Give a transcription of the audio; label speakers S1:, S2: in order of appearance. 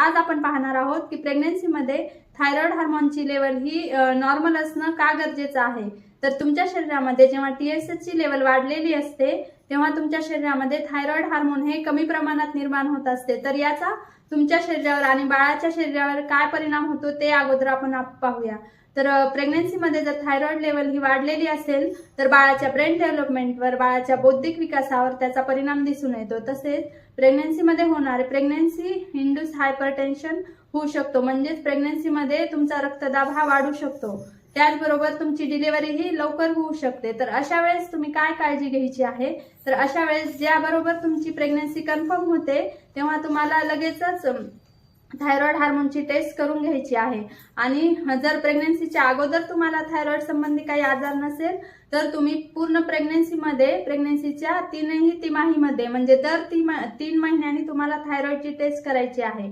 S1: आज आपण पाहणार आहोत की प्रेग्नन्सीमध्ये थायरॉइड हार्मोनची लेवल ही नॉर्मल असणं का गरजेचं आहे। तर तुमच्या शरीरामध्ये जेव्हा TSH ची लेवल वाढलेली असते तेव्हा तुमच्या शरीरामध्ये थायरॉइड हार्मोन हे कमी प्रमाणात निर्माण होत असते। तर याचा तुमच्या शरीरावर आणि बाळाच्या शरीरावर काय परिणाम होतो ते अगोदर आपण पाहूया। तर प्रेग्नन्सीमध्ये जर थायरॉइड लेवल ही वाढलेली असेल तर बाळाच्या ब्रेन डेव्हलपमेंटवर, बाळाच्या बौद्धिक विकासावर त्याचा परिणाम दिसून येतो। तसेच प्रेग्नन्सीमध्ये होणारे प्रेग्नन्सी इंड्यूस हायपरटेन्शन होऊ शकतो, म्हणजेच प्रेग्नन्सीमध्ये तुमचा रक्तदाब हा वाढू शकतो। त्याचबरोबर तुमची डिलिव्हरी ही लवकर होऊ शकते। तर अशा वेळेस तुम्ही काय काळजी घ्यायची आहे, तर अशा वेळेस ज्याबरोबर तुमची प्रेग्नन्सी कन्फर्म होते तेव्हा तुम्हाला लगेचच थायरॉइड हार्मोनची टेस्ट करून घ्यायची आहे। आणि जर प्रेग्नन्सीच्या अगोदर तुम्हाला थायरॉइड संबंधी काही आजार नसेल तर तुम्ही पूर्ण प्रेग्नन्सीच्या 3ही तिमाहीमध्ये म्हणजे दर 3 महिन्यांनी तुम्हाला थायरॉइडची टेस्ट करायची आहे।